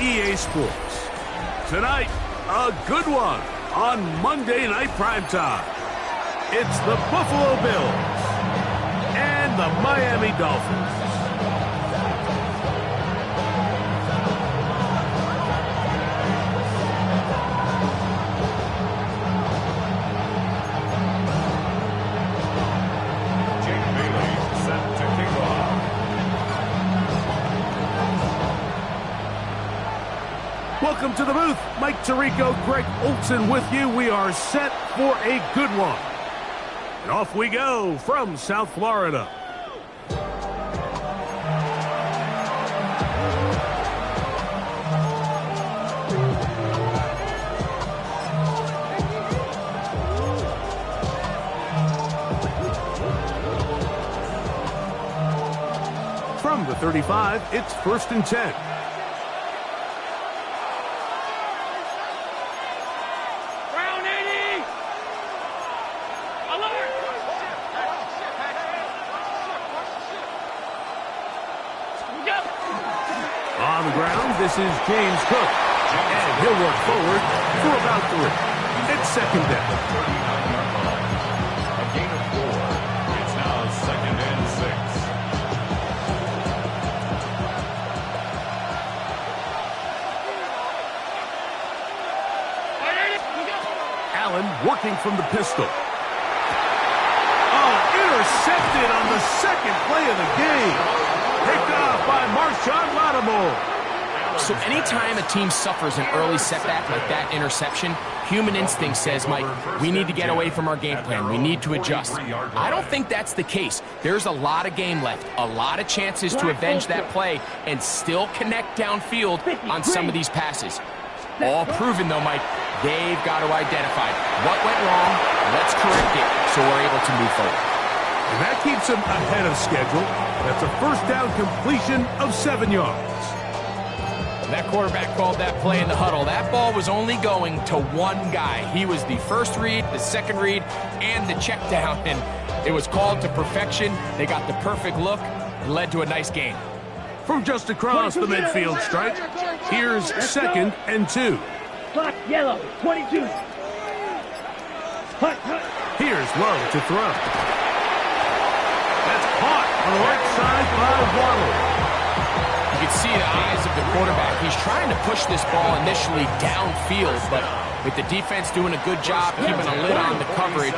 EA Sports. Tonight, a good one on Monday Night Primetime. It's the Buffalo Bills and the Miami Dolphins. Welcome to the booth. Mike Tirico, Greg Olson with you. We are set for a good one. And off we go from South Florida. From the 35, it's 1st and 10. On the ground, this is James Cook, and he'll work forward for about 3. It's 2nd down. A gain of 4. It's now 2nd and 6. Allen working from the pistol. Oh, intercepted on the 2nd play of the game. Picked off by Marshawn Lattimore. So anytime a team suffers an early setback like that interception, human instinct says, Mike, we need to get away from our game plan. We need to adjust. I don't think that's the case. There's a lot of game left, a lot of chances to avenge that play and still connect downfield on some of these passes. All proven, though, Mike, they've got to identify what went wrong, let's correct it so we're able to move forward. And that keeps him ahead of schedule. That's a 1st down completion of 7 yards. That quarterback called that play in the huddle. That ball was only going to one guy. He was the first read, the second read, and the check down. And it was called to perfection. They got the perfect look. It led to a nice game. From just across the midfield stripe, here's 2nd and 2. Clock yellow, 22. Here's Love to throw. That's caught on the right side by Waddle. You can see the eyes of the quarterback. He's trying to push this ball initially downfield, but with the defense doing a good job keeping a lid on the coverage,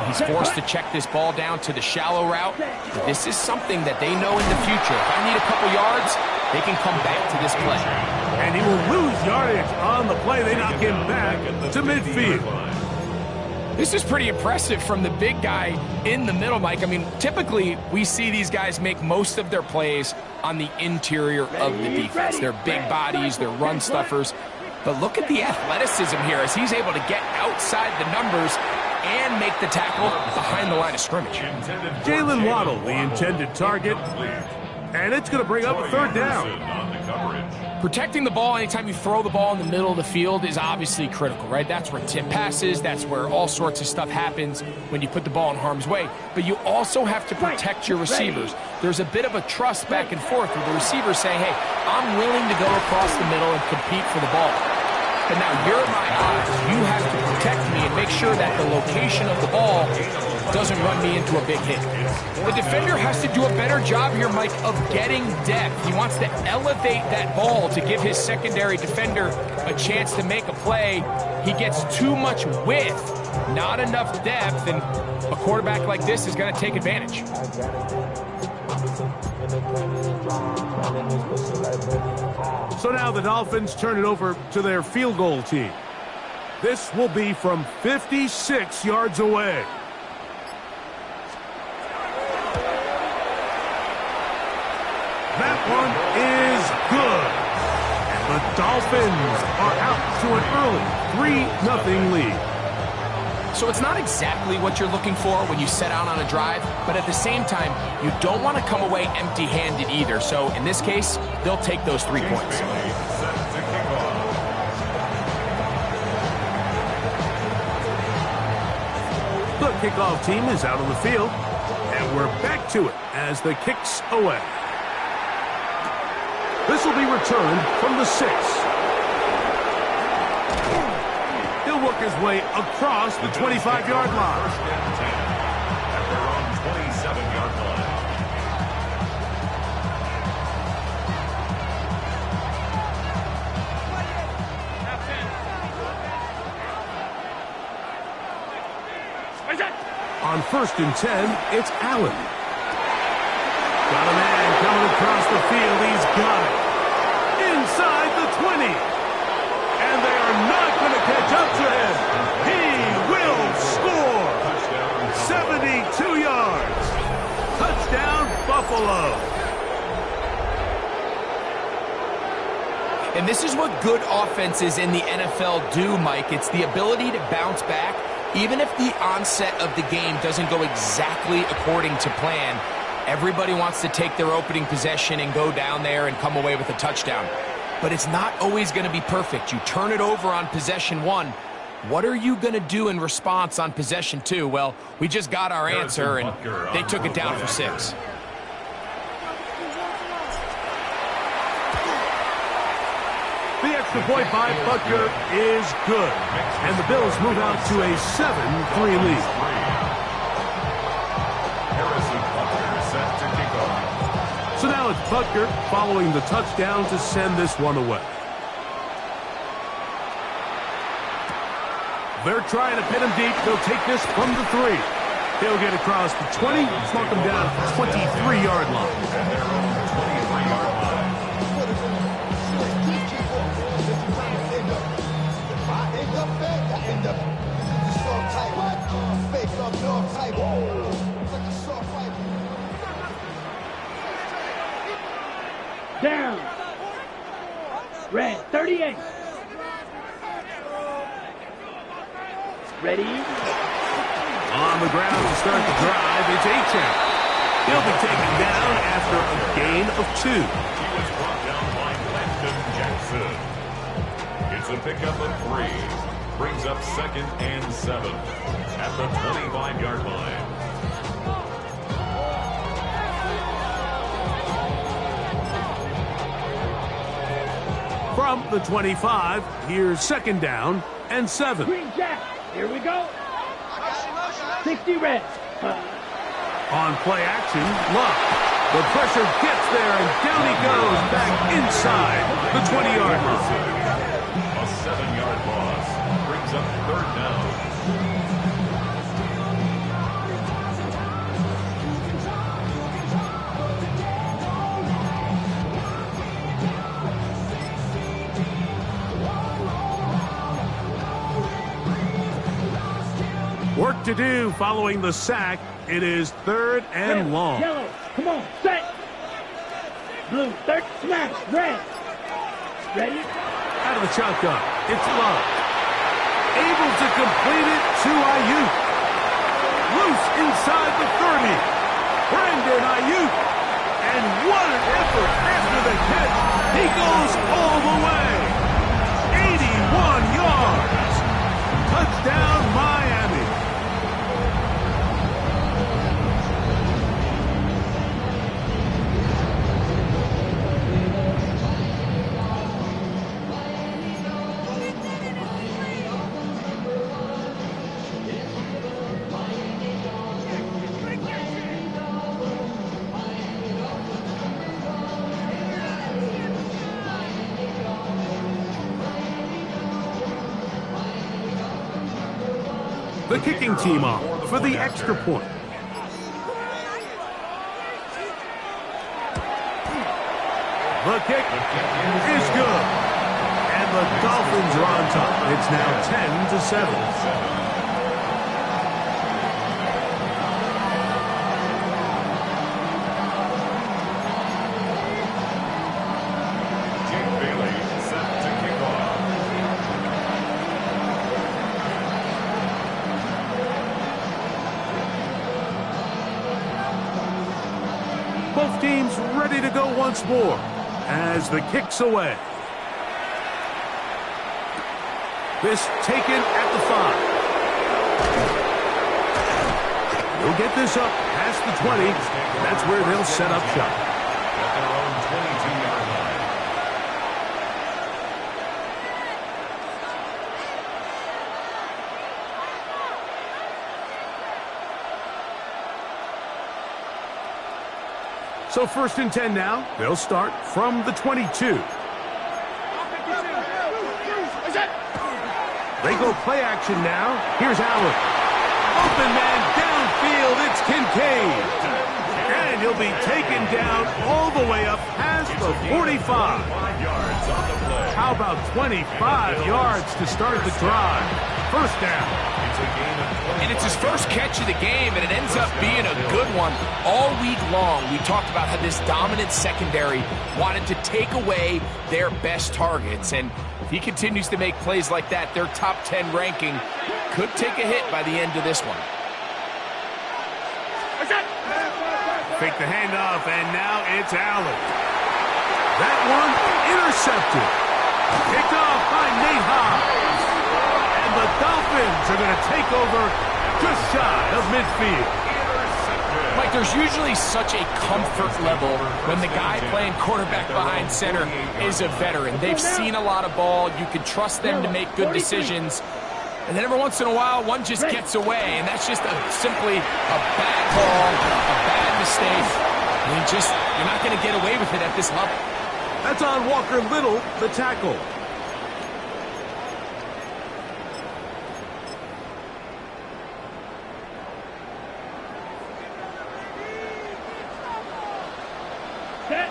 he's forced to check this ball down to the shallow route. But this is something that they know in the future. If I need a couple yards, they can come back to this play. And he will lose yardage on the play. They knock him back to midfield. This is pretty impressive from the big guy in the middle, Mike. I mean, typically we see these guys make most of their plays on the interior of the defense. They're big bodies, they're run stuffers. But look at the athleticism here as he's able to get outside the numbers and make the tackle behind the line of scrimmage. Jalen Waddle, the intended target. And it's going to bring up a 3rd down. Protecting the ball anytime you throw the ball in the middle of the field is obviously critical, right? That's where tip passes, that's where all sorts of stuff happens when you put the ball in harm's way. But you also have to protect your receivers. There's a bit of a trust back and forth with the receivers saying, hey, I'm willing to go across the middle and compete for the ball. But now you're my eyes. You have to protect me and make sure that the location of the ball doesn't run me into a big hit. The defender has to do a better job here, Mike, of getting depth. He wants to elevate that ball to give his secondary defender a chance to make a play. He gets too much width, not enough depth, and a quarterback like this is going to take advantage. So now the Dolphins turn it over to their field goal team. This will be from 56 yards away. That one is good. And the Dolphins are out to an early 3-0 lead. So it's not exactly what you're looking for when you set out on a drive, but at the same time, you don't want to come away empty-handed either. So in this case, they'll take those 3 points. The kickoff team is out on the field, and we're back to it as the kick's away. This will will be returned from the 6. He'll work his way across the 25-yard line. First and 10 at their own 27-yard line. On first and 10, it's Allen. Got a man coming across the field. He's got it. Inside the 20. And they are not going to catch up to him. He will score. 72 yards. Touchdown, Buffalo. And this is what good offenses in the NFL do, Mike. It's the ability to bounce back. Even if the onset of the game doesn't go exactly according to plan, everybody wants to take their opening possession and go down there and come away with a touchdown. But it's not always going to be perfect. You turn it over on possession 1. What are you going to do in response on possession 2? Well, we just got our answer, and they took it down for 6. The extra point by Butker is good. And the Bills move out to a 7-3 lead. So now it's Butker following the touchdown to send this one away. They're trying to pin him deep. They'll take this from the 3. He'll get across the 20, mark him down at the 23-yard line. Down. Red, 38. Ready? On the ground to start the drive, it's Achane. He'll be taken down after a gain of 2. He was brought down by Landon Jackson. It's a pickup of 3. Brings up 2nd and 7 at the 25-yard line. From the 25, here's 2nd down and 7. Green Jack. Here we go. 60 red. On play action, Luck. The pressure gets there, and down he goes back inside the 20-yard line. A 7-yard loss brings up 3rd down. Work to do following the sack. It is 3rd and Red, long. Yellow. Come on. Set. Blue. Third. Smash. Red. Ready? Out of the shotgun, it's Love. Able to complete it to Ayuk. Loose inside the 30. Brandon Ayuk. And what an effort after the catch. He goes all the way. 81 yards. Touchdown, Miami. The kicking team off for the extra point. The kick is good. And the Dolphins are on top. It's now 10-7. Both teams ready to go once more as the kick's away. This taken at the 5. He'll get this up past the 20. That's where they'll set up shop. At their own 22-yard line. So 1st and 10 now. They'll start from the 22. They go play action now. Here's Allen. Open man downfield. It's Kincaid. And he'll be taken down all the way up past the 45. How about 25 yards to start the drive? 1st down. And it's his first catch of the game, and it ends up being a good one. All week long, we talked about how this dominant secondary wanted to take away their best targets. And if he continues to make plays like that, their top 10 ranking could take a hit by the end of this one. Fake the handoff, and now it's Allen. That one intercepted. Picked off by Nate Hobbs. And the Dolphins are going to take over just shy of midfield. Mike, there's usually such a comfort level when the guy playing quarterback behind center is a veteran. They've seen a lot of ball. You can trust them to make good decisions. And then every once in a while, one just gets away, and that's just simply a bad call, a bad mistake. And you're not going to get away with it at this level. That's on Walker Little, the tackle. Set.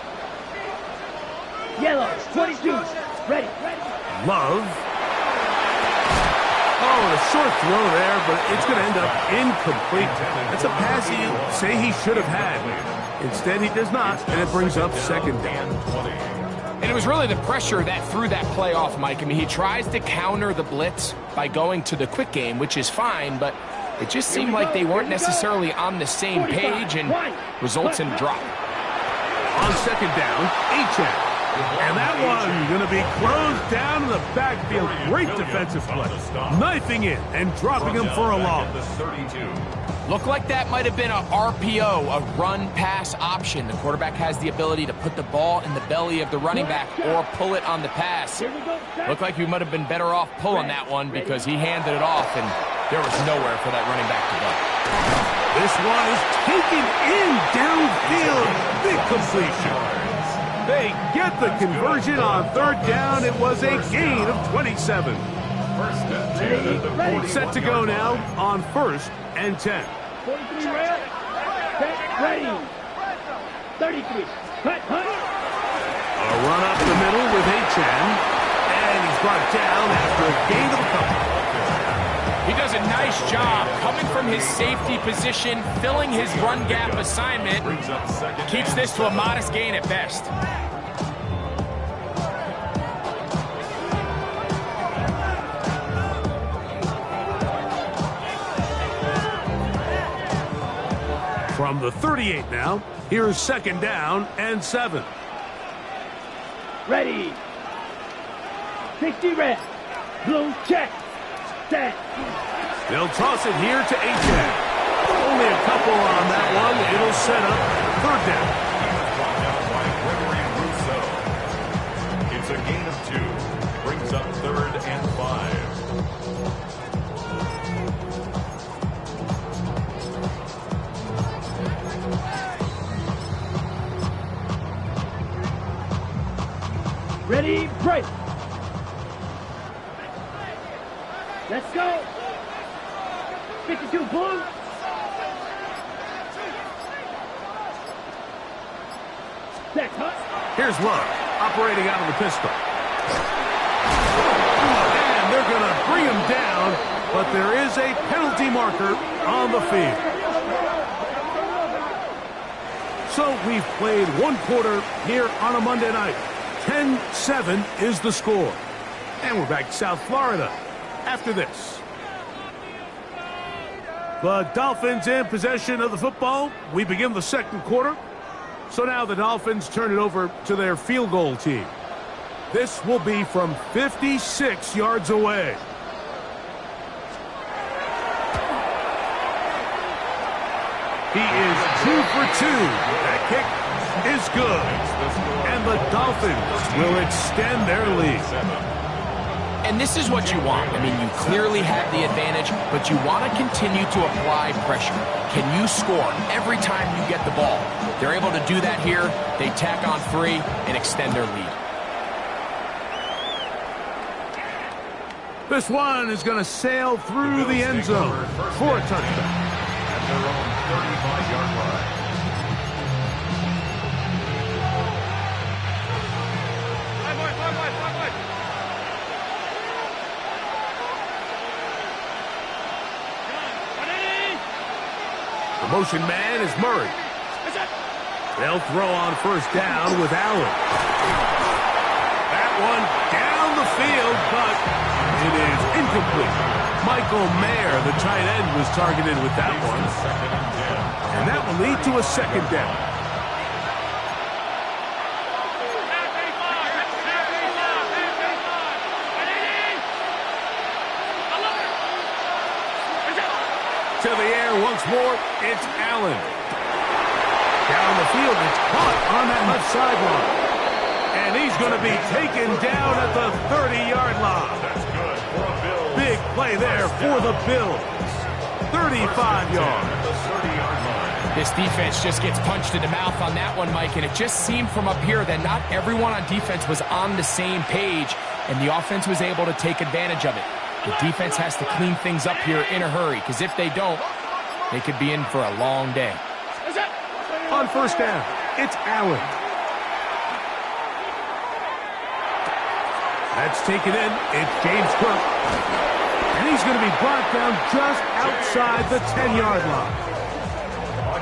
Yellow, 22, ready. Love. Oh, a short throw there, but it's going to end up incomplete. That's a pass you say he should have had. Instead, he does not, and it brings up 2nd down. And it was really the pressure that threw that play off, Mike. I mean, he tries to counter the blitz by going to the quick game, which is fine, but it just seemed like they weren't necessarily on the same page and results in a drop. On 2nd down, Achane. And that one going to be closed down in the backfield. Great defensive play. Knifing in and dropping him for a loss. Looked like that might have been a RPO, a run-pass option. The quarterback has the ability to put the ball in the belly of the running back or pull it on the pass. Looked like he might have been better off pulling that one because he handed it off, and there was nowhere for that running back to go. This one is taken in downfield. Big completion. They get the conversion on 3rd down. It was a gain of 27. Set to go now on 1st and 10. 43 rail. Set, ready. 33. Cut, cut. A run up the middle with Achane. And he's brought down after a gain of a couple. He does a nice job coming from his safety position, filling his run gap assignment. Keeps this to a modest gain at best. From the 38 now, here's 2nd down and 7. Ready. 60 red. Blue check. Set. They'll toss it here to Achane. Only a couple on that one. It'll set up 3rd down. It's a gain of 2. Brings up 3rd and 5. Ready, break. Let's go. 52 blue. Set, cut. Here's Love, operating out of the pistol. And they're going to bring him down, but there is a penalty marker on the field. So we've played 1 quarter here on a Monday night. 10-7 is the score. And we're back to South Florida after this. The Dolphins in possession of the football. We begin the 2nd quarter. So now the Dolphins turn it over to their field goal team. This will be from 56 yards away. He is 2 for 2. That kick is good. And the Dolphins will extend their lead. And this is what you want. I mean, you clearly have the advantage, but you want to continue to apply pressure. Can you score every time you get the ball? They're able to do that here. They tack on 3 and extend their lead. This one is going to sail through the end zone for a touchdown. At their own 35-yard line. The motion man is Murray. They'll throw on first down with Allen. That one down the field, but it is incomplete. Michael Mayer, the tight end, was targeted with that one. And that will lead to a second down. To the air once more, it's Allen. Down the field, it's caught on that left sideline. And he's going to be taken down at the 30-yard line. That's good for a Bills. Big play there for the Bills. 35 yards. At the 30-yard line. This defense just gets punched in the mouth on that one, Mike, and it just seemed from up here that not everyone on defense was on the same page, and the offense was able to take advantage of it. The defense has to clean things up here in a hurry, because if they don't, they could be in for a long day. On first down, it's Allen. That's taken in. It's James Cook. And he's going to be brought down just outside the 10-yard line.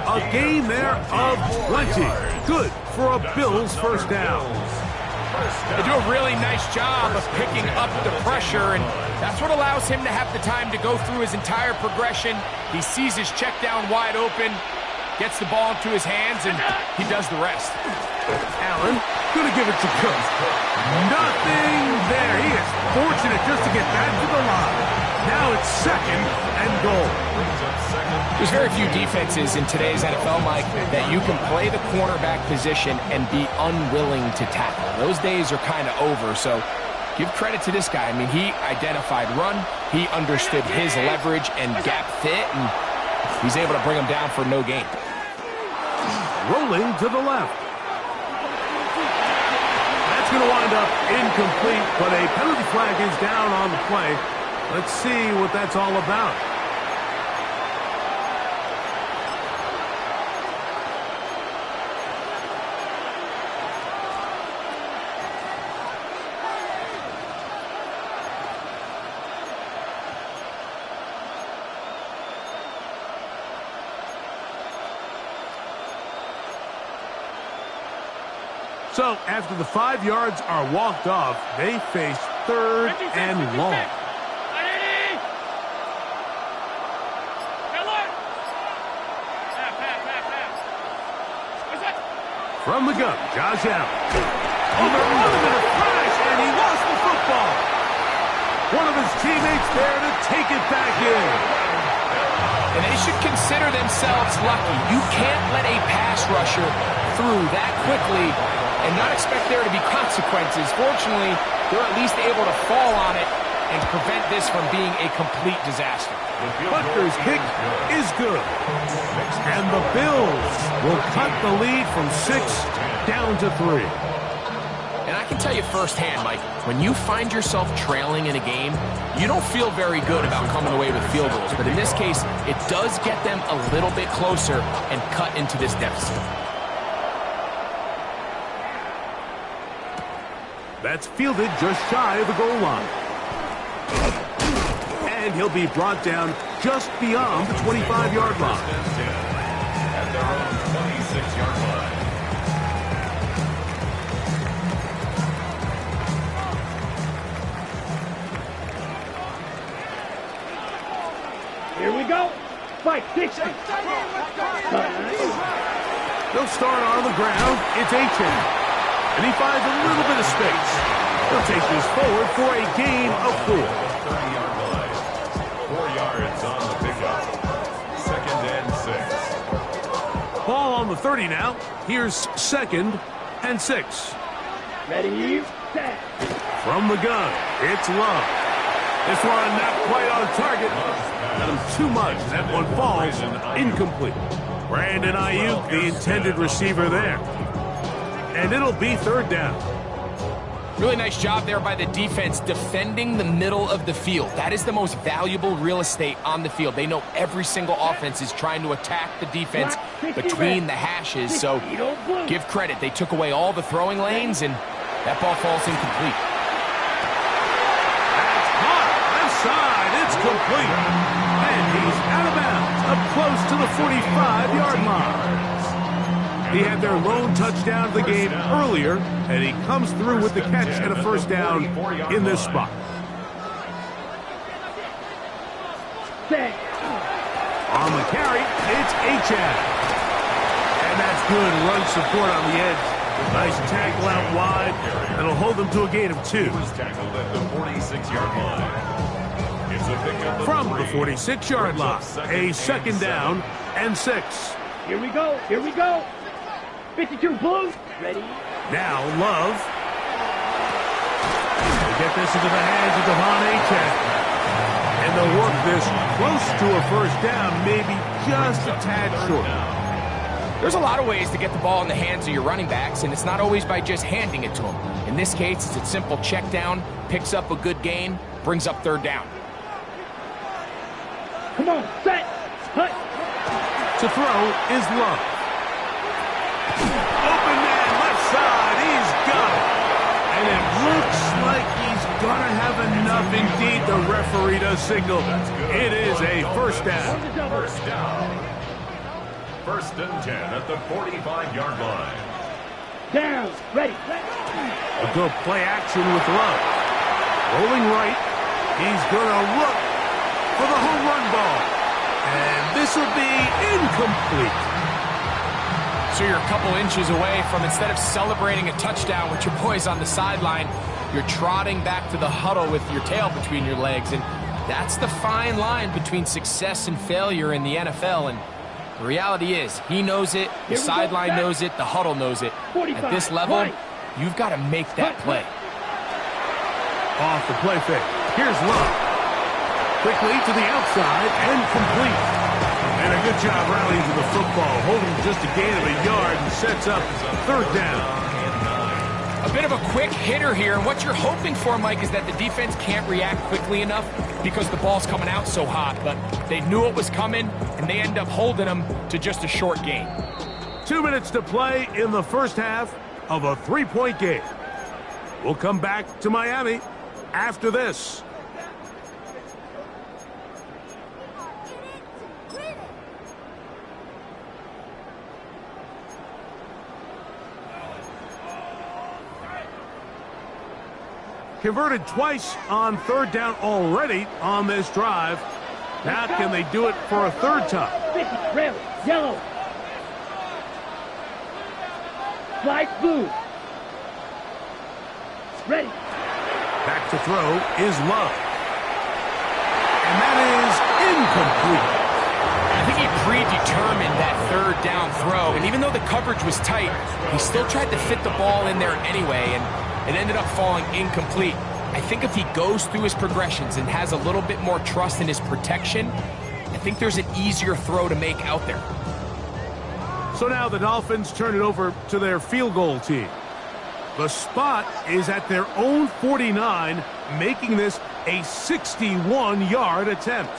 A gain there of 20. Good for a Bills first down. They do a really nice job of picking up the pressure, and that's what allows him to have the time to go through his entire progression. He sees his check down wide open, gets the ball into his hands, and he does the rest. Allen going to give it to Cook. Nothing there. He is fortunate just to get back to the line. Now it's second and goal. There's very few defenses in today's NFL, Mike, that you can play the cornerback position and be unwilling to tackle. Those days are kind of over, so give credit to this guy. I mean, he identified run, he understood his leverage and gap fit, and he's able to bring him down for no gain. Rolling to the left. That's going to wind up incomplete, but a penalty flag is down on the play. Let's see what that's all about. So, after the 5 yards are walked off, they face third and long. From the gun, Josh Allen. Oh, they're running in a crash, and he lost the football. One of his teammates there to take it back in. And they should consider themselves lucky. You can't let a pass rusher through that quickly and not expect there to be consequences. Fortunately, they're at least able to fall on it and prevent this from being a complete disaster. Butker's kick is good. And the Bills will cut the lead from 6 down to 3. And I can tell you firsthand, Mike, when you find yourself trailing in a game, you don't feel very good about coming away with field goals. But in this case, it does get them a little bit closer and cut into this deficit. That's fielded just shy of the goal line. And he'll be brought down just beyond the 25-yard line. At their own 26-yard line. Here we go. Fight, 60. They'll start on the ground. It's Achane. And he finds a little bit of space. He'll take this forward for a gain of 4. 30-yard line. 4 yards on the pickup. Second and 6. Ball on the 30 now. Here's second and 6. Ready, set. From the gun, it's Love. This one not quite on target. Got him too much. That one falls incomplete. Brandon Ayuk, the intended receiver there. And it'll be third down. Really nice job there by the defense defending the middle of the field. That is the most valuable real estate on the field. They know every single offense is trying to attack the defense between the hashes. So give credit. They took away all the throwing lanes, and that ball falls incomplete. That's hot. Left side. It's complete. And he's out of bounds up close to the 45-yard line. He had their lone touchdown of the game earlier, and he comes through with the catch and a first down in this spot. On the carry, it's Achad. And that's good run support on the edge. Nice tackle out wide. That'll hold them to a gain of 2. Tackled at the 46-yard line. It's a pickup From the 46-yard line, a second down and 6. Here we go. Here we go. 52 Blues. Ready? Now Love. They get this into the hands of Devon Achad. And they'll work this close to a first down, maybe just a tad short. There's a lot of ways to get the ball in the hands of your running backs, and it's not always by just handing it to them. In this case, it's a simple check down, picks up a good gain, brings up third down. Come on, set, hut. To throw is Love. Open man, left side, he's got it. And it looks like he's going to have enough. Indeed, the referee does signal. It is a first down. First down. First and 10 at the 45-yard line. Down, ready. A good play action with Love. Rolling right, he's going to look for the home run ball. And this will be incomplete. So you're a couple inches away from, instead of celebrating a touchdown with your boys on the sideline, you're trotting back to the huddle with your tail between your legs. And that's the fine line between success and failure in the NFL. And the reality is, he knows it, the sideline knows it, the huddle knows it. At this level, you've got to make that play. Off the play fake. Here's Love. Quickly to the outside and complete. And a good job rallying to the football, holding just a gain of a yard and sets up third down. A bit of a quick hitter here, and what you're hoping for, Mike, is that the defense can't react quickly enough because the ball's coming out so hot, but they knew it was coming, and they end up holding them to just a short gain. 2 minutes to play in the first half of a 3-point game. We'll come back to Miami after this. Converted twice on third down already on this drive. Now can they do it for a third time? Red, yellow. Slide blue. Ready. Back to throw is Love. And that is incomplete. I think he predetermined that third down throw, and even though the coverage was tight, he still tried to fit the ball in there anyway, and it ended up falling incomplete. I think if he goes through his progressions and has a little bit more trust in his protection, I think there's an easier throw to make out there. So now the Dolphins turn it over to their field goal team. The spot is at their own 49, making this a 61-yard attempt.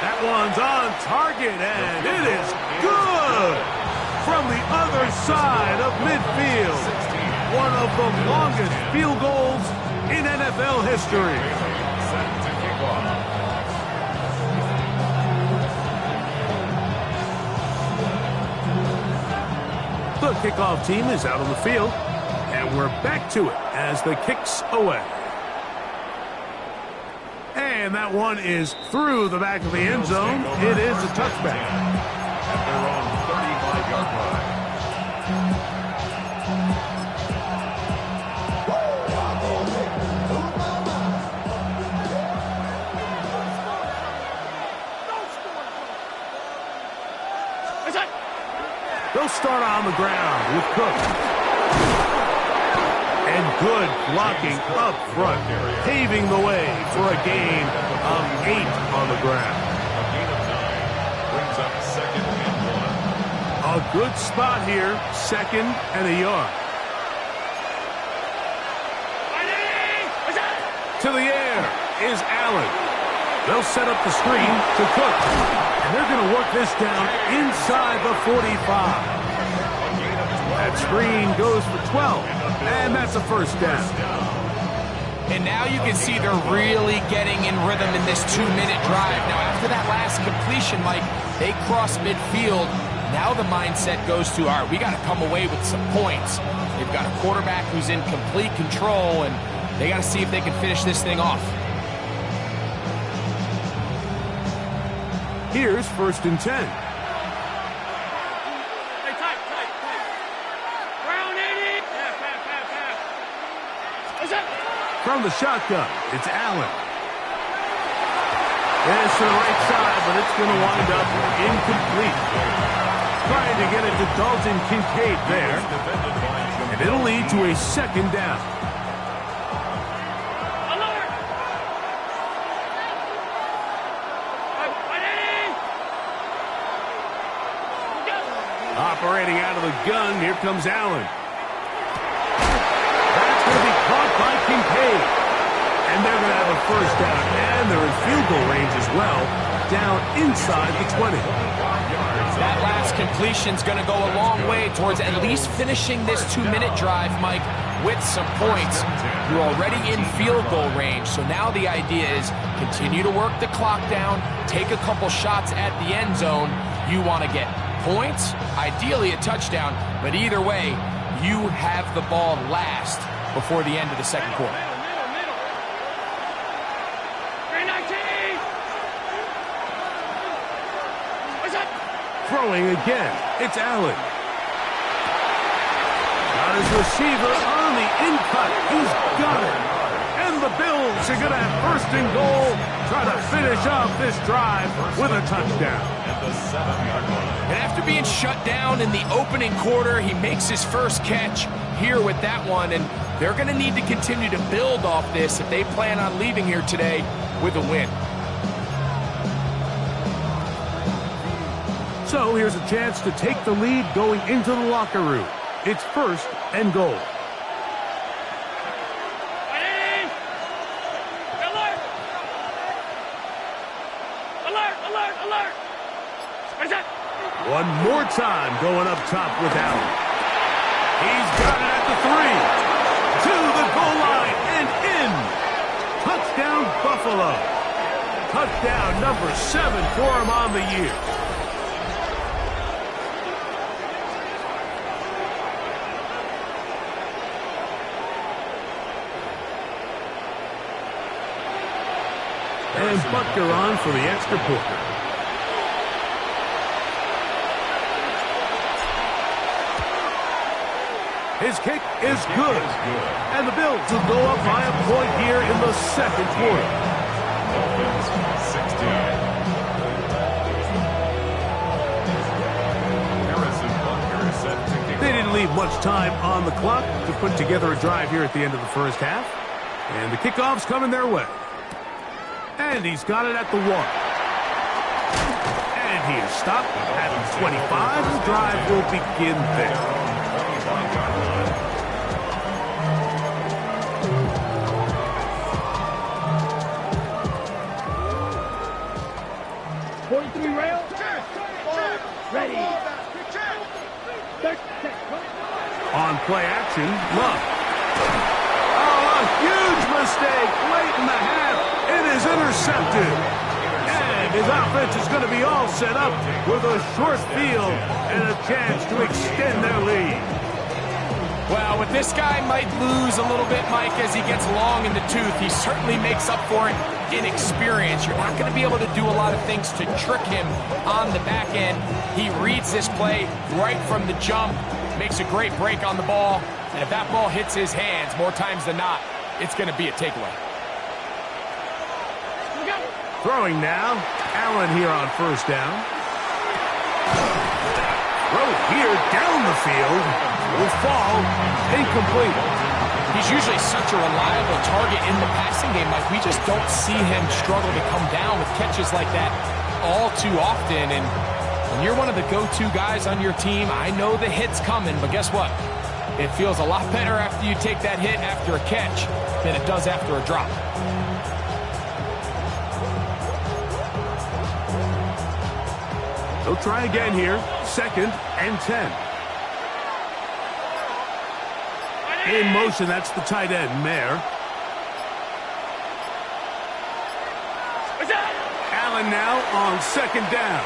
That one's on target, and it is good from the other side of midfield. One of the longest field goals in NFL history. Set to kick off. The kickoff team is out on the field, and we're back to it as the kick's away. And that one is through the back of the end zone. It is a touchback. At their own 35-yard line. They'll start on the ground with Cook. And good blocking up front, paving the way for a gain of 8 on the ground. A gain of 9 brings up 2nd and 1. A good spot here, 2nd and a yard. To the air is Allen. They'll set up the screen to Cook. And they're going to work this down inside the 45. That screen goes for 12. And that's a first down. And now you can see they're really getting in rhythm in this 2-minute drive. Now, after that last completion, Mike, they cross midfield. Now the mindset goes to, all right, we got to come away with some points. They've got a quarterback who's in complete control, and they got to see if they can finish this thing off. Here's 1st and 10. From the shotgun, it's Allen. It's to the right side, but it's going to wind up incomplete. Trying to get it to Dalton Kincaid there. And it'll lead to a 2nd down. Operating out of the gun, here comes Allen. That's going to be caught by Kincaid. And they're going to have a first down, and they're in field goal range as well, down inside the 20. That last completion's going to go a long way towards at least finishing this 2-minute drive, Mike, with some points. You're already in field goal range, so now the idea is continue to work the clock down, take a couple shots at the end zone. You want to get points, ideally a touchdown, but either way, you have the ball last before the end of the 2nd quarter. Throwing again, it's Allen. Got his receiver on the in-cut. He's got it. And the Bills are going to have 1st and goal, try to finish off this drive with a touchdown. And after being shut down in the opening quarter, he makes his first catch here with that one, and they're going to need to continue to build off this if they plan on leaving here today with a win. So here's a chance to take the lead going into the locker room. It's 1st and goal. One more time going up top with Allen. He's got it at the 3. To the goal line and in. Touchdown, Buffalo. Touchdown number 7 for him on the year. And Butker on for the extra point. His kick is good. And the Bills will go up by a point here in the 2nd quarter. They didn't leave much time on the clock to put together a drive here at the end of the 1st half. And the kickoff's coming their way. And he's got it at the 1. And he is stopped at the 25. The drive will begin there. 43 rail. Ready. On play action, Love. Oh, a huge mistake late in the half. It is intercepted. And his offense is going to be all set up with a short field and a chance to extend their lead. Well, with this guy might lose a little bit, Mike, as he gets long in the tooth. He certainly makes up for it in experience. You're not going to be able to do a lot of things to trick him on the back end. He reads this play right from the jump, makes a great break on the ball, and if that ball hits his hands more times than not, it's going to be a takeaway. Throwing now, Allen here on 1st down. Throw here down the field. Will fall incomplete. He's usually such a reliable target in the passing game. Like, we just don't see him struggle to come down with catches like that all too often. And when you're one of the go-to guys on your team, I know the hit's coming, but guess what? It feels a lot better after you take that hit after a catch than it does after a drop. They'll try again here. 2nd and 10. In motion, that's the tight end, Mayer. Allen now on 2nd down.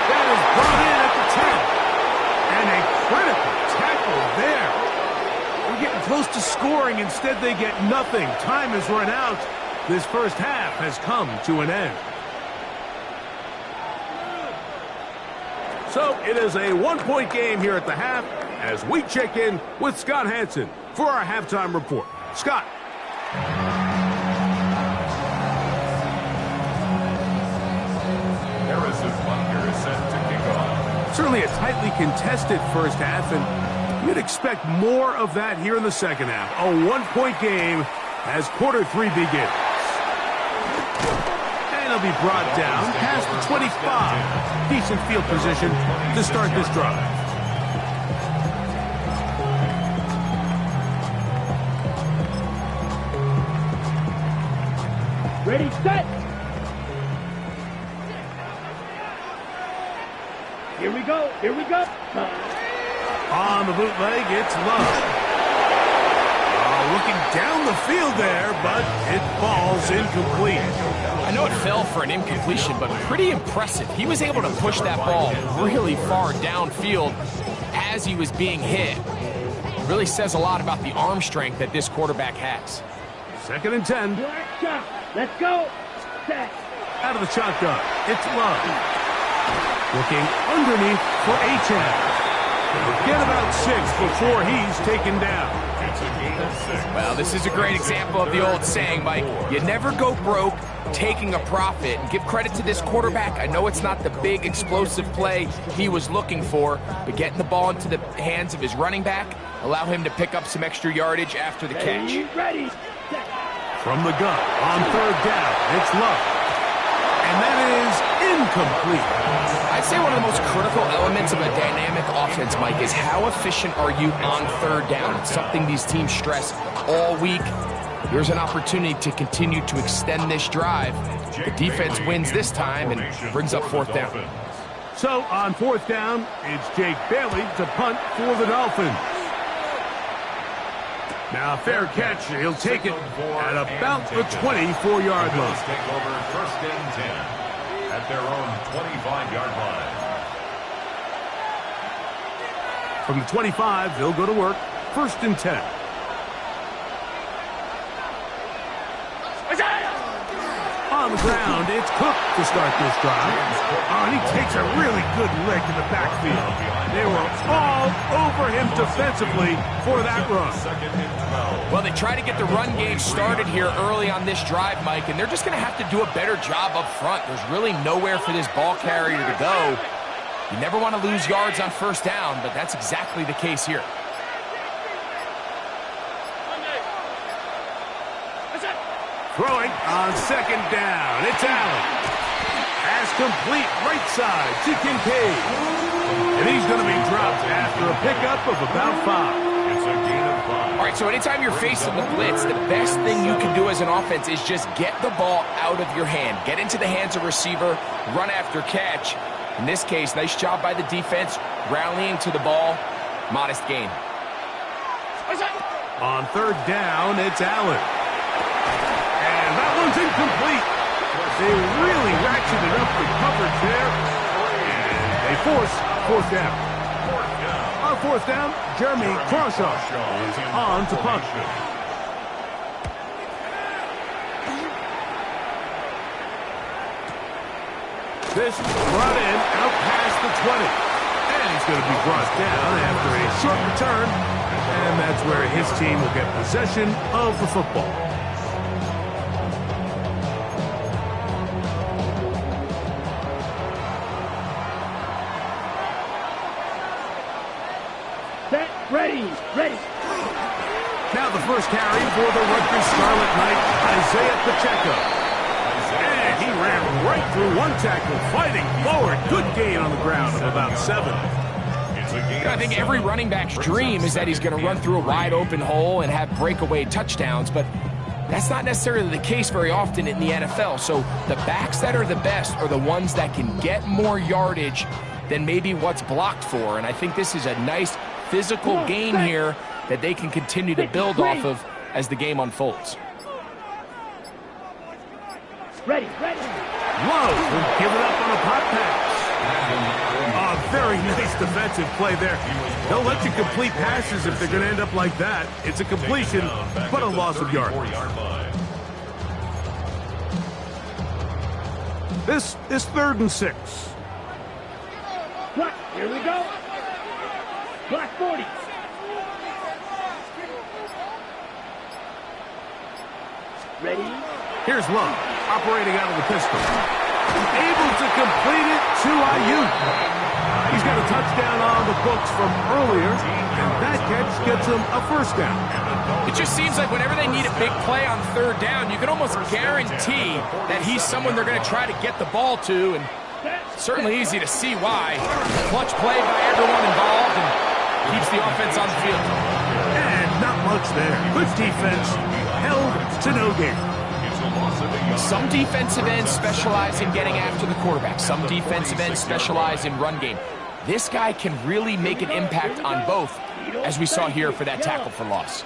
That is brought in at the 10. And a critical tackle there. We're getting close to scoring. Instead, they get nothing. Time has run out. This first half has come to an end. So it is a 1-point game here at the half as we check in with Scott Hansen for our halftime report. Scott. Harrison Butker is set to kick off. Certainly a tightly contested first half, and you'd expect more of that here in the second half. A 1-point game as quarter 3 begins. And he'll be brought down past the 25. Decent field position to start this drive. Ready, set. Here we go. Here we go. On the bootleg, it's Love. Looking down the field there, but it falls incomplete. I know it fell for an incompletion, but pretty impressive. He was able to push that ball really far downfield as he was being hit. Really says a lot about the arm strength that this quarterback has. 2nd and 10. Black shot. Let's go. Set. Out of the shotgun, it's Love. Looking underneath for Achane. Get about 6 before he's taken down. It's a gain of 6. Well, this is a great example of the old saying, Mike. You never go broke taking a profit. And give credit to this quarterback. I know it's not the big explosive play he was looking for, but getting the ball into the hands of his running back, allow him to pick up some extra yardage after the catch. Ready. Set. From the gun on 3rd down, it's Love. And that is incomplete. I'd say one of the most critical elements of a dynamic offense, Mike, is how efficient are you on 3rd down? It's something these teams stress all week. Here's an opportunity to continue to extend this drive. The defense wins this time and brings up 4th down. So on 4th down, it's Jake Bailey to punt for the Dolphins. Now, fair catch. He'll take it at about the 24-yard line. Take over 1st and 10 at their own 25-yard line. From the 25, they'll go to work. 1st and 10. On the ground, it's Cook to start this drive. Oh, and he takes a really good lick in the backfield. They were all over him defensively for that run. 2nd and 12. Well, they try to get the run game started here early on this drive, Mike, and they're just going to have to do a better job up front. There's really nowhere for this ball carrier to go. You never want to lose yards on 1st down, but that's exactly the case here. Throwing on 2nd down. It's Allen. Pass complete right side to Kincaid. And he's going to be dropped after a pickup of about 5. It's a gain of 5. All right, so anytime you're facing the blitz, the best thing you can do as an offense is just get the ball out of your hand. Get into the hands of receiver, run after catch. In this case, nice job by the defense, rallying to the ball. Modest gain. On 3rd down, it's Allen. And that one's incomplete. They really ratcheted up the coverage there. And they force 4th down. On 4th down, Jeremy Crawshaw is on to punt. This brought in out past the 20. And he's going to be brought down after a short return. And that's where his team will get possession of the football. Ready. Now the first carry for the Rutgers Scarlet Knight, Isaiah Pacheco. And he ran right through one tackle, fighting forward. Good gain on the ground of about 7. I think every running back's dream is that he's going to run through a wide open hole and have breakaway touchdowns, but that's not necessarily the case very often in the NFL. So the backs that are the best are the ones that can get more yardage than maybe what's blocked for. And I think this is a nice physical gain here that they can continue to build off of as the game unfolds. Ready. Lowe will give it up on a pop pass. A very nice defensive play there. They'll let you complete passes if they're going to end up like that. It's a completion, but a loss of yards. This is 3rd and 6. Clock, here we go. Clock 40. Ready? Here's Lowe, operating out of the pistol. Able to complete it to Ayuk. He's got a touchdown on the books from earlier, and that catch gets him a first down. It just seems like whenever they need a big play on 3rd down, you can almost guarantee that he's someone they're going to try to get the ball to, and certainly easy to see why. Clutch play by everyone involved and keeps the offense on the field. And not much there. Good defense, held to no gain. Some defensive ends specialize in getting after the quarterback. Some defensive ends specialize in run game. This guy can really make an impact on both, as we saw here for that tackle for loss.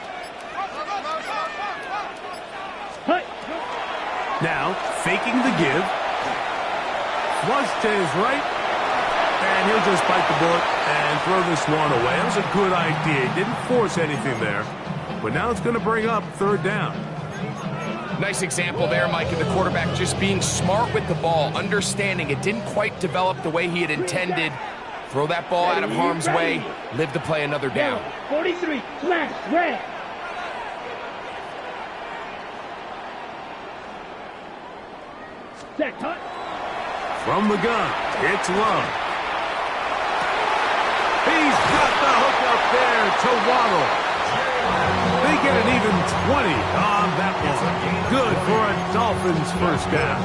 Now, faking the give. Flush to his right. And he'll just bite the bullet and throw this one away. That was a good idea. He didn't force anything there. But now it's going to bring up 3rd down. Nice example there, Mike, of the quarterback just being smart with the ball, understanding it didn't quite develop the way he had intended. Throw that ball out of harm's way, live to play another down. 43, smash, red. Set, cut. From the gun, it's Lowe. He's got the hook up there to Waddle. They get an even 20 on that one. Good for a Dolphins first down.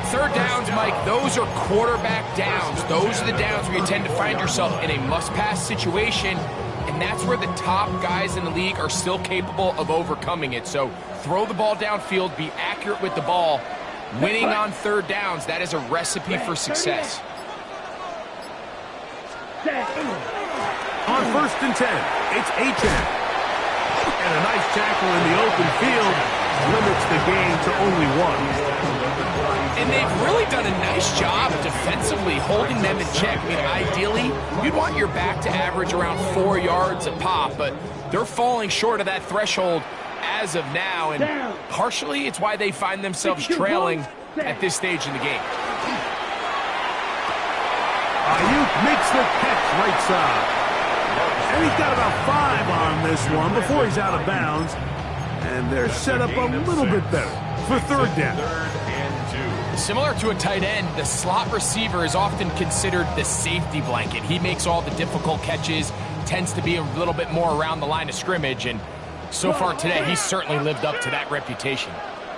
3rd downs, Mike, those are quarterback downs. Those are the downs where you tend to find yourself in a must-pass situation, and that's where the top guys in the league are still capable of overcoming it. So throw the ball downfield, be accurate with the ball. Winning on 3rd downs, that is a recipe for success. On 1st and 10, it's Achane. And a nice tackle in the open field limits the gain to only 1. And they've really done a nice job defensively holding them in check. I mean, ideally, you'd want your back to average around 4 yards a pop, but they're falling short of that threshold as of now, and partially it's why they find themselves trailing at this stage in the game. Ayuk makes the catch right side. And he's got about 5 on this one before he's out of bounds. And they're set up a little bit better for 3rd down. Similar to a tight end, the slot receiver is often considered the safety blanket. He makes all the difficult catches, tends to be a little bit more around the line of scrimmage, and so far today, he's certainly lived up to that reputation.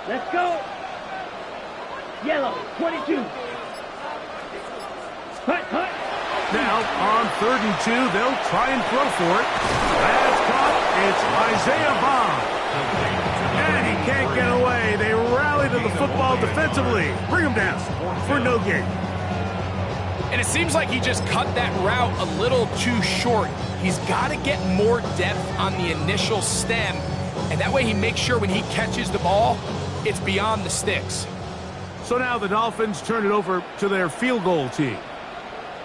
Let's go. Yellow, 22. Hut. Now, on 3rd and 2, they'll try and throw for it. That's caught. It's Isaiah Bond. And he can't get away. They rally to the football defensively. Bring him down for no gain. And it seems like he just cut that route a little too short. He's got to get more depth on the initial stem, and that way he makes sure when he catches the ball, it's beyond the sticks. So now the Dolphins turn it over to their field goal team.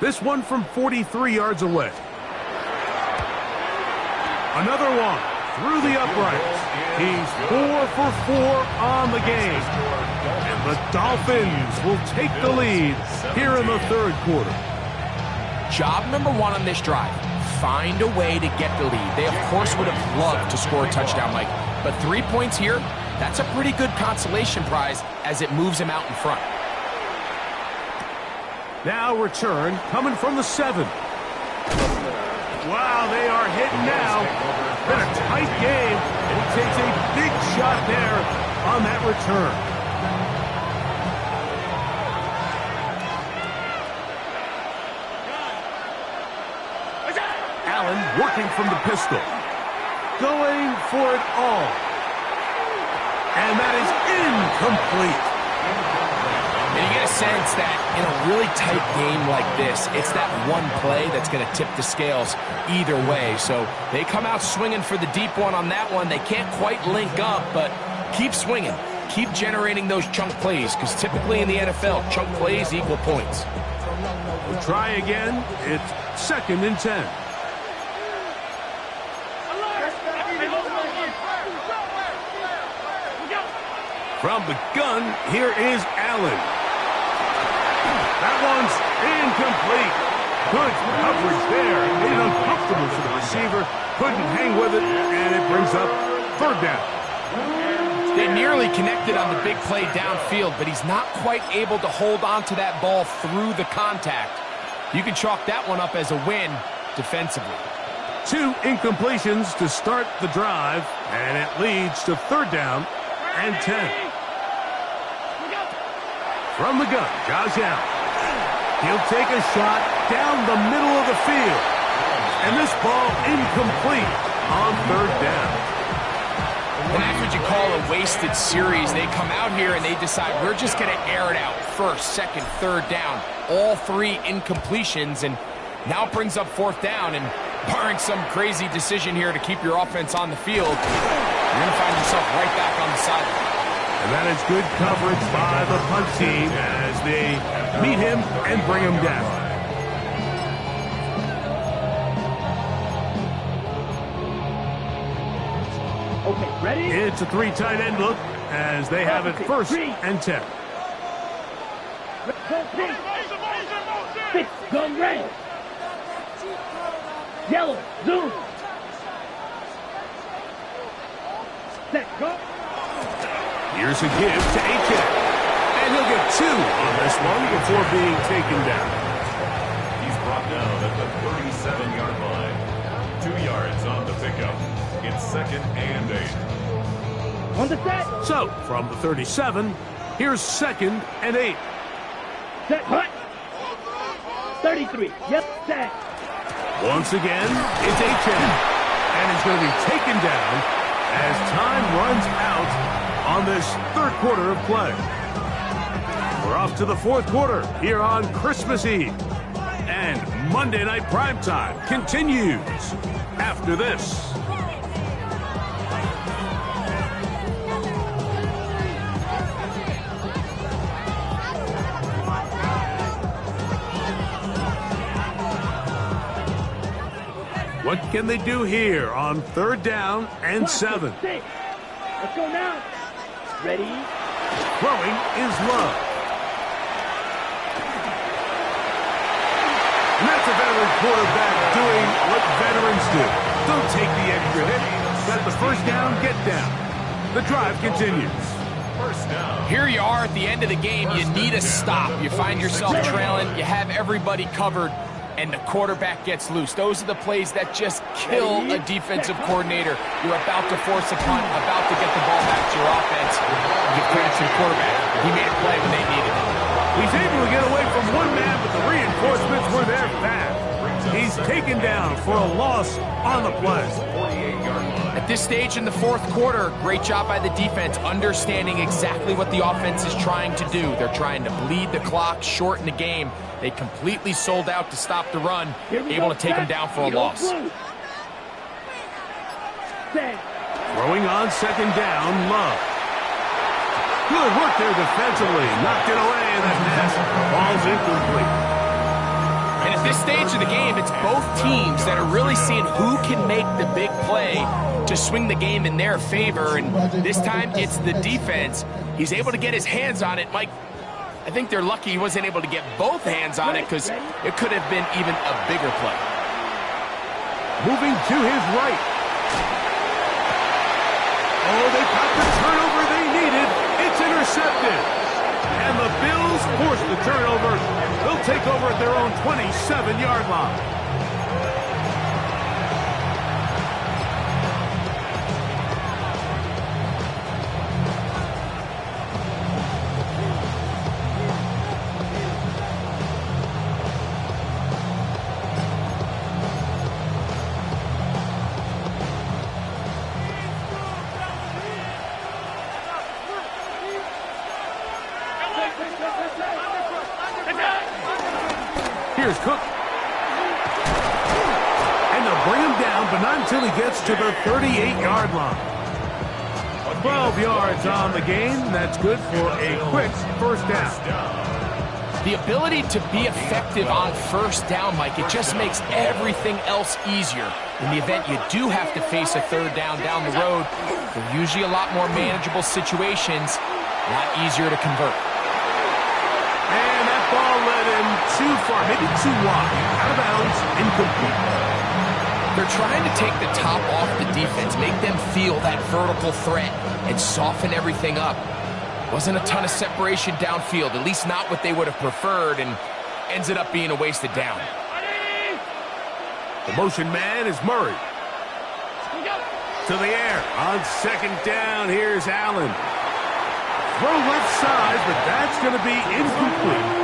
This one from 43 yards away. Another one through the uprights. He's 4 for 4 on the game. And the Dolphins will take the lead here in the 3rd quarter. Job number 1 on this drive. Find a way to get the lead. They, of course, would have loved to score a touchdown, Mike. But 3 points here, that's a pretty good consolation prize as it moves him out in front. Now return coming from the 7. Wow, they are hitting now. Been a tight game, and he takes a big shot there on that return. Allen working from the pistol. Going for it all. And that is incomplete. And you get a sense that in a really tight game like this, it's that one play that's going to tip the scales either way. So they come out swinging for the deep one on that one. They can't quite link up, but keep swinging. Keep generating those chunk plays, because typically in the NFL, chunk plays equal points. We'll try again. It's 2nd and 10. From the gun, here is Allen. That one's incomplete. Good coverage there. Made it uncomfortable for the receiver. Couldn't hang with it, and it brings up 3rd down. They nearly connected on the big play downfield, but he's not quite able to hold on to that ball through the contact. You can chalk that one up as a win defensively. 2 incompletions to start the drive, and it leads to 3rd down and 10. From the gun, Josh Allen. He'll take a shot down the middle of the field. And this ball incomplete on 3rd down. And that's what you call a wasted series. They come out here and they decide, we're just going to air it out. 1st, 2nd, 3rd down. All 3 incompletions, and now it brings up 4th down. And barring some crazy decision here to keep your offense on the field, you're going to find yourself right back on the sideline. And that is good coverage by the punt team as they meet him and bring him down. Okay, ready? It's a 3 tight end look as they have it 1st and 10. Six, go red. Yellow, zoom. Set, go. Here's a give to Achane. And he'll get 2 on this one before being taken down. He's brought down at the 37-yard line. 2 yards on the pickup. It's 2nd and 8. On the set. So, from the 37, here's 2nd and 8. Set, hut. 33. Yep, set. Once again, it's Achane. And he's going to be taken down as time runs out on this 3rd quarter of play. We're off to the 4th quarter here on Christmas Eve. And Monday Night Primetime continues after this. What can they do here on 3rd down and 7? Let's go now. Ready? Throwing is Love. And that's a veteran quarterback doing what veterans do. Don't take the extra hit. Got the 1st down, get down. The drive continues. 1st down. Here you are at the end of the game. You need a stop. You find yourself trailing. You have everybody covered, and the quarterback gets loose. Those are the plays that just kill a defensive coordinator. You're about to force a punt, about to get the ball back to your offense. You credit to the quarterback. He made a play when they needed it. He's able to get away from one man, but the reinforcements were there fast. He's taken down for a loss on the play. 48-yard line. At this stage in the 4th quarter, great job by the defense, understanding exactly what the offense is trying to do. They're trying to bleed the clock, shorten the game. They completely sold out to stop the run, able to take them down for a loss. Throwing on 2nd down, Love. Good work there defensively. Knocked it away, and that pass falls incomplete. And at this stage of the game, it's both teams that are really seeing who can make the big play to swing the game in their favor. And this time, it's the defense. He's able to get his hands on it. Mike, I think they're lucky he wasn't able to get both hands on it, because it could have been even a bigger play. Moving to his right. Oh, they got the turnover they needed. It's intercepted. And the Bills force the turnover. They'll take over at their own 27-yard line. Here's Cook. And they'll bring him down, but not until he gets to the 38-yard line. 12 yards on the game. That's good for a quick first down. The ability to be effective on first down, Mike, it just makes everything else easier. In the event you do have to face a third down the road, they're usually a lot more manageable situations, a lot easier to convert. And that ball led him too far, maybe too wide. Out of bounds, incomplete. They're trying to take the top off the defense, make them feel that vertical threat, and soften everything up. Wasn't a ton of separation downfield, at least not what they would have preferred, and ends it up being a wasted down. The motion man is Murray. To the air. On second down, here's Allen. Throw left side, but that's going to be incomplete.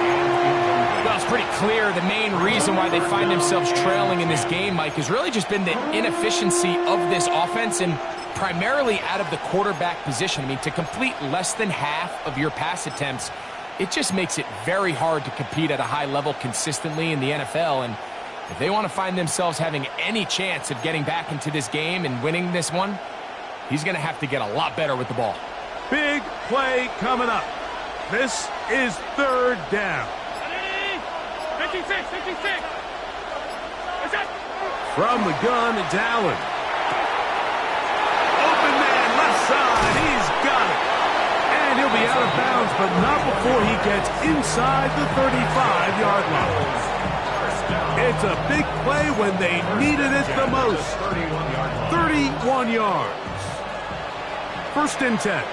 Well, it's pretty clear the main reason why they find themselves trailing in this game, Mike, has really just been the inefficiency of this offense and primarily out of the quarterback position. I mean, to complete less than half of your pass attempts, it just makes it very hard to compete at a high level consistently in the NFL. And if they want to find themselves having any chance of getting back into this game and winning this one, he's going to have to get a lot better with the ball. Big play coming up. This is third down. 56. From the gun, it's Allen. Open man, left side. He's got it. And he'll be out of bounds, but not before he gets inside the 35-yard line. It's a big play when they needed it the most. 31 yards. First and 10.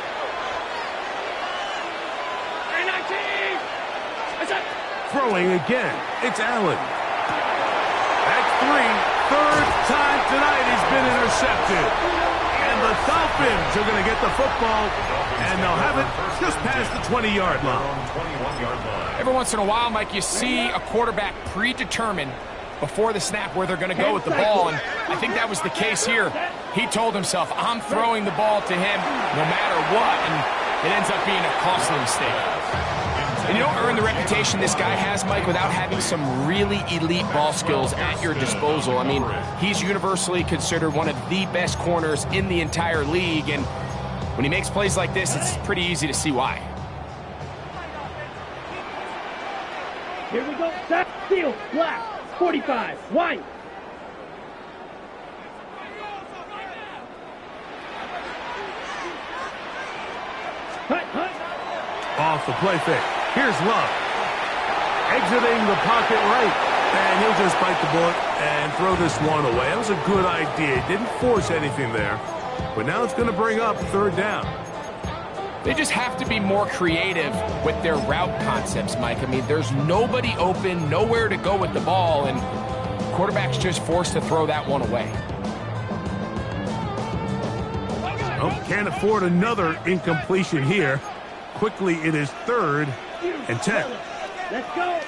Throwing again. It's Allen. That's three. Third time tonight he's been intercepted. And the Dolphins are going to get the football, and they'll have it just past the 20-yard line. Every once in a while, Mike, you see a quarterback predetermined before the snap where they're going to go with the ball, and I think that was the case here. He told himself, I'm throwing the ball to him no matter what, and it ends up being a costly mistake. And you don't earn the reputation this guy has, Mike, without having some really elite ball skills at your disposal. I mean, he's universally considered one of the best corners in the entire league, and when he makes plays like this, it's pretty easy to see why. Here we go. Set, steal, black, 45, white. Hut. Off the play fake. Here's Love. Exiting the pocket right. And he'll just bite the bullet and throw this one away. That was a good idea. Didn't force anything there. But now it's going to bring up third down. They just have to be more creative with their route concepts, Mike. I mean, there's nobody open, nowhere to go with the ball, and quarterback's just forced to throw that one away. Oh, can't afford another incompletion here. Quickly, it is third and 10. Let's go.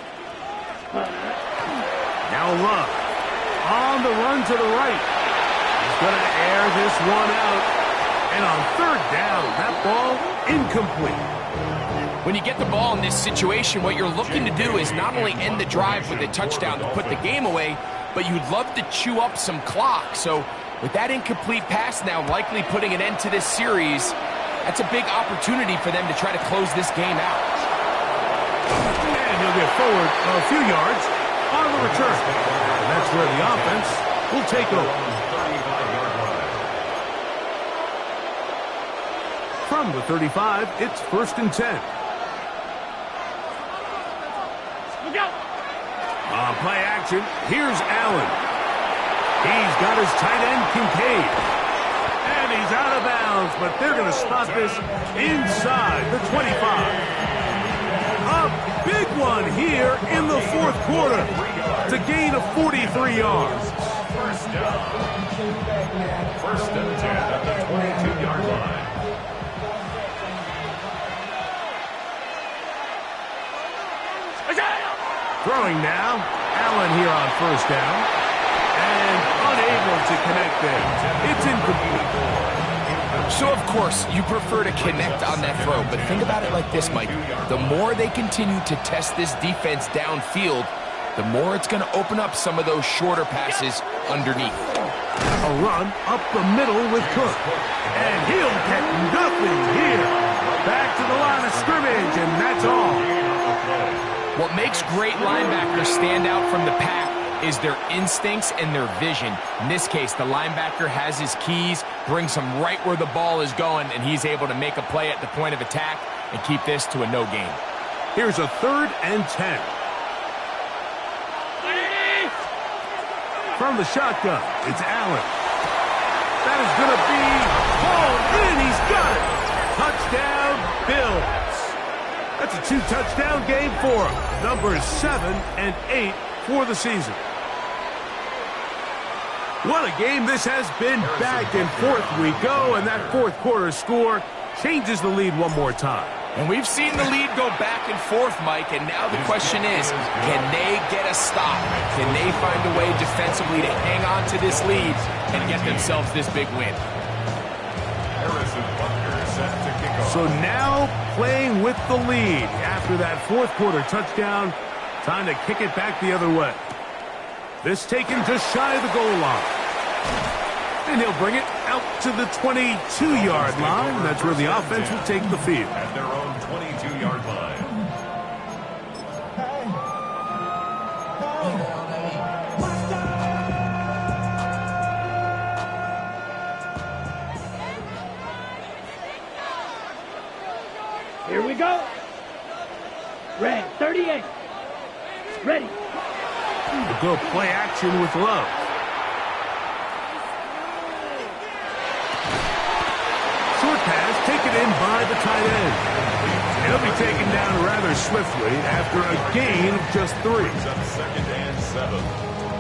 Now Love on the run to the right. He's going to air this one out. And on third down, that ball incomplete. When you get the ball in this situation, what you're looking to do is not only end the drive with a touchdown to put the game away, but you'd love to chew up some clock. So with that incomplete pass now likely putting an end to this series, that's a big opportunity for them to try to close this game out. And he'll get forward a few yards on the return. And that's where the offense will take over. From the 35, it's first and 10. On play action, here's Allen. He's got his tight end, Kincaid. And he's out of bounds, but they're going to stop this inside the 25. A big one here in the fourth quarter to gain of 43 yards. First down. First and 10 at the 22-yard line. Throwing now, Allen here on first down, and unable to connect there. It's incomplete. So, of course, you prefer to connect on that throw, but think about it like this, Mike. The more they continue to test this defense downfield, the more it's going to open up some of those shorter passes underneath. A run up the middle with Cook. And he'll get nothing here. Back to the line of scrimmage, and that's all. What makes great linebackers stand out from the pack is their instincts and their vision. In this case, the linebacker has his keys, brings him right where the ball is going, and he's able to make a play at the point of attack and keep this to a no gain. Here's a 3rd and 10. From the shotgun, it's Allen. That is going to be hauled in. He's got it. Touchdown, Bills. That's a 2-touchdown game for him. Numbers 7 and 8 for the season. What a game this has been. Back and forth we go, and that 4th quarter score changes the lead one more time. And we've seen the lead go back and forth, Mike, and now the question is, can they get a stop? Can they find a way defensively to hang on to this lead and get themselves this big win? So now playing with the lead after that 4th quarter touchdown, time to kick it back the other way. This taken just shy of the goal line. And he'll bring it out to the 22-yard line. That's where the offense will take the field. At their own 22-yard line. Here we go. Red 38. Ready. We'll go play action with Love. Short pass taken in by the tight end. He'll be taken down rather swiftly after a gain of just 3. Brings up 2nd and 7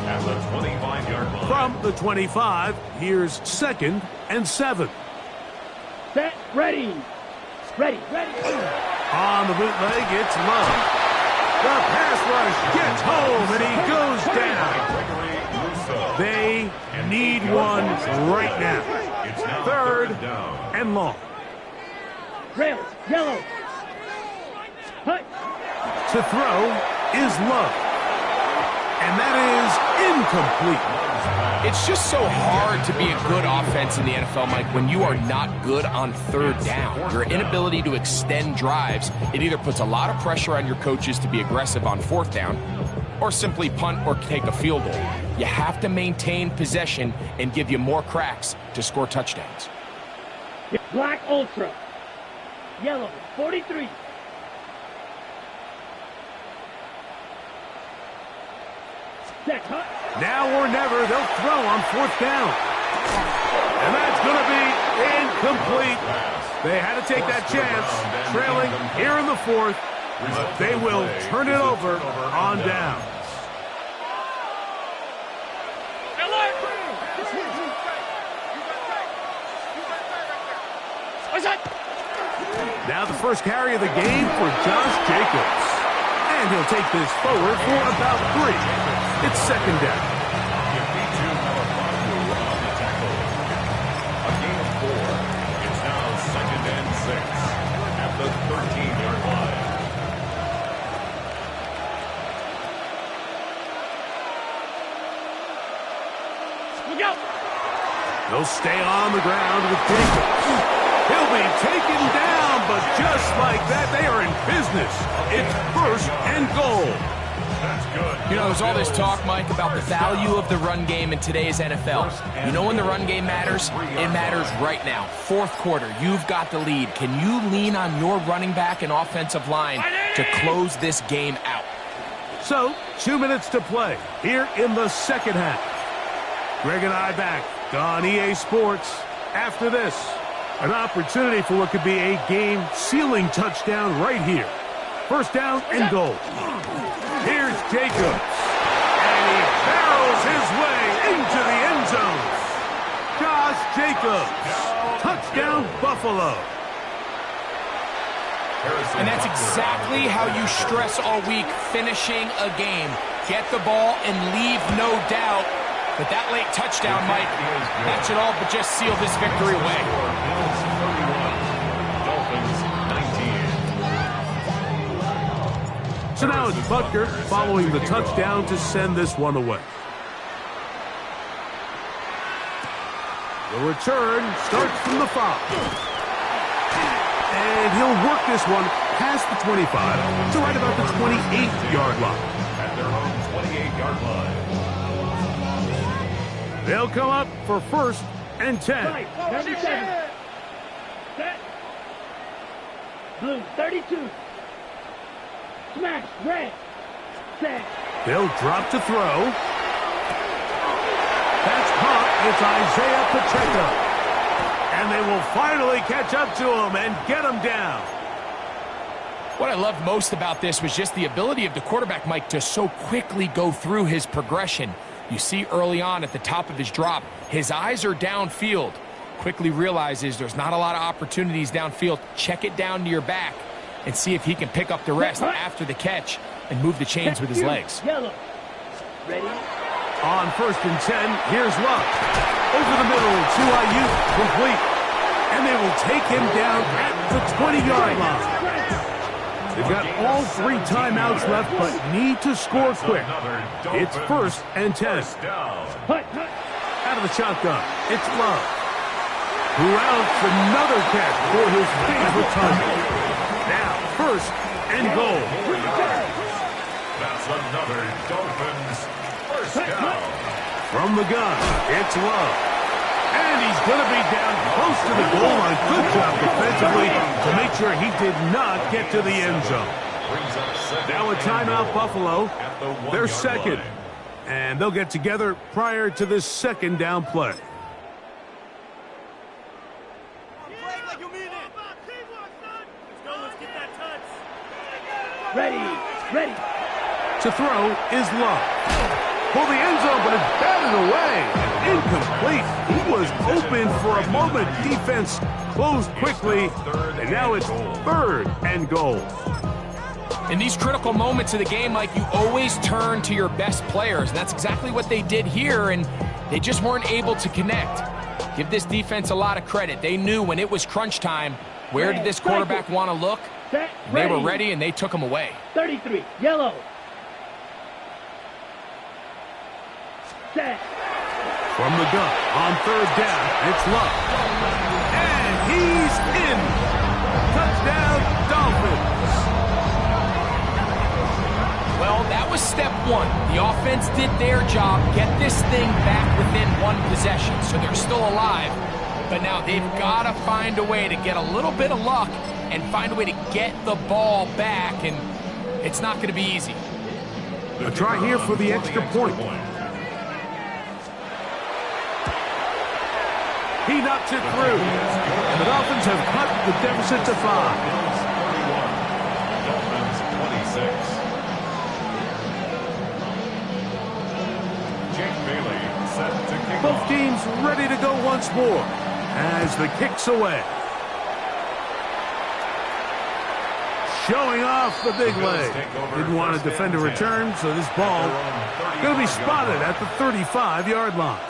at the 25-yard line. From the 25, here's 2nd and 7. Set. Ready. Ready. Ready. On the bootleg, it's Love. The pass rush gets home, and he goes down. They need one right now. 3rd and long. Rails. Yellow. Hut. To throw is Love. And that is incomplete. It's just so hard to be a good offense in the NFL, Mike, when you are not good on 3rd down. Your inability to extend drives, it either puts a lot of pressure on your coaches to be aggressive on 4th down or simply punt or take a field goal. You have to maintain possession and give you more cracks to score touchdowns. Black Ultra. Yellow 43. Set. Hut. Now or never, they'll throw on 4th down. And that's going to be incomplete. They had to take that chance, trailing here in the 4th. But they will turn it over on down. Now the first carry of the game for Josh Jacobs. And he'll take this forward for about 3. It's 2nd down. A gain of 4. It's now 2nd and 6 at the 13-yard line. Look out. They'll stay on the ground with Jacobs. He'll be taken down, but just like that, they are in business. It's 1st and goal. That's good. You know, there's all this talk, Mike, about the value of the run game in today's NFL. You know when the run game matters? It matters right now. 4th quarter, you've got the lead. Can you lean on your running back and offensive line to close this game out? So, 2 minutes to play here in the 2nd half. Greg and I back on EA Sports. After this, an opportunity for what could be a game-sealing touchdown right here. 1st down and goal. Here's Jacobs. And he barrels his way into the end zone. Josh Jacobs. Touchdown, Buffalo. And that's exactly how you stress all week, finishing a game. Get the ball and leave no doubt. But that late touchdown, Mike, that should all but just seal this victory away. Dolphins 19. So now it's Butker following the touchdown to send this one away. The return starts from the 5. And he'll work this one past the 25 to right about the 28-yard line. At their own 28-yard line. They'll come up for 1st and 10. Right, 37. Set. Blue, 32. Smash, red. Set. They'll drop to throw. That's caught. It's Isaiah Pacheco. And they will finally catch up to him and get him down. What I loved most about this was just the ability of the quarterback, Mike, to so quickly go through his progression. You see early on at the top of his drop, his eyes are downfield. Quickly realizes there's not a lot of opportunities downfield. Check it down to your back and see if he can pick up the rest after the catch and move the chains with his legs. Yellow. Ready? On 1st and 10, here's Love. Over the middle to Ayuk, complete. And they will take him down at the 20-yard line. They've got all 3 timeouts left, but need to score quick. It's 1st and 10. Out of the shotgun, it's Love, who outs another catch for his favorite target. Now, 1st and goal. That's another Dolphins first down. From the gun, it's Love. And he's going to be down close to the goal line. Good job defensively to make sure he did not get to the end zone. Now a timeout, Buffalo. They're second. And they'll get together prior to this 2nd down play. Ready. To throw is Love. For the end zone, but it's batted away. Incomplete. He was open for a moment. Defense closed quickly. And now it's 3rd and goal. In these critical moments of the game, Mike, you always turn to your best players. And that's exactly what they did here, and they just weren't able to connect. Give this defense a lot of credit. They knew when it was crunch time, where did this quarterback want to look? Set. They were ready, and they took him away. 33. Yellow. Set. From the gun, on 3rd down, it's Love. And he's in. Touchdown, Dolphins. Well, that was step 1. The offense did their job, get this thing back within 1 possession, so they're still alive. But now they've got to find a way to get a little bit of luck and find a way to get the ball back, and it's not going to be easy. A try here for the extra point. He knocks it through. And the Dolphins have cut the deficit to 5. Dolphins 26. Jake Bailey set to kick Both off. teams ready to go once more as the kick's away. Showing off the big leg. Didn't want to defend a return, so this ball going to be spotted at the 35-yard line.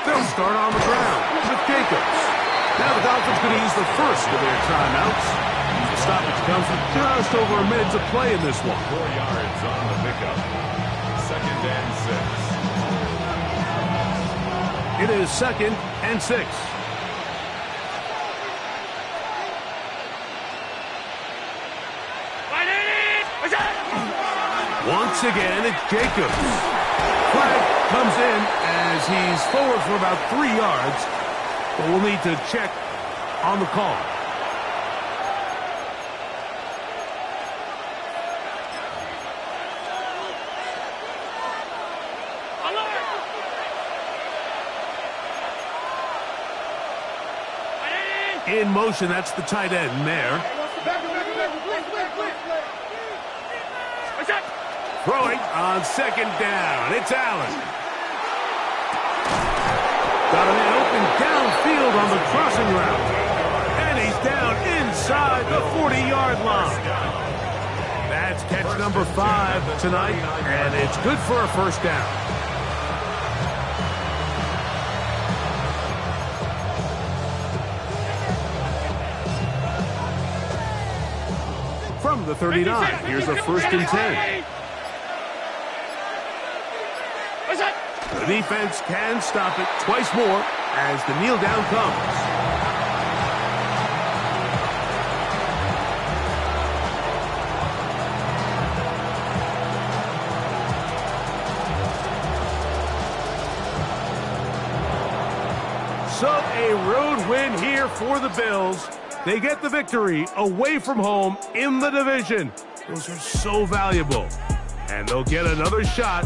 They'll start on the ground with Jacobs. Now the Dolphins going to use the first of their timeouts. The stoppage comes with just over a minute to play in this one. 4 yards on the pickup. 2nd and 6. It is 2nd and 6. Once again, it's Jacobs. Flag comes in as he's forward for about 3 yards, but we'll need to check on the call. In motion, that's the tight end there. Throwing on 2nd down. It's Allen. Got him in open downfield on the crossing route. And he's down inside the 40-yard line. That That's catch number 5 tonight, and it's good for a first down. From the 39, here's a 1st and 10. The defense can stop it twice more as the kneel down comes. So a road win here for the Bills. They get the victory away from home in the division. Those are so valuable. And they'll get another shot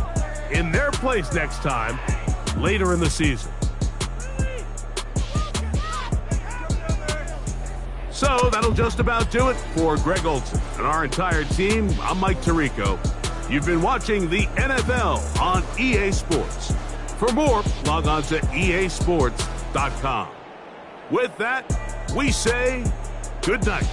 in their place next time later in the season. So that'll just about do it for Greg Olson and our entire team. I'm Mike Tirico. You've been watching the NFL on EA Sports. For more, log on to easports.com. With that, we say good night.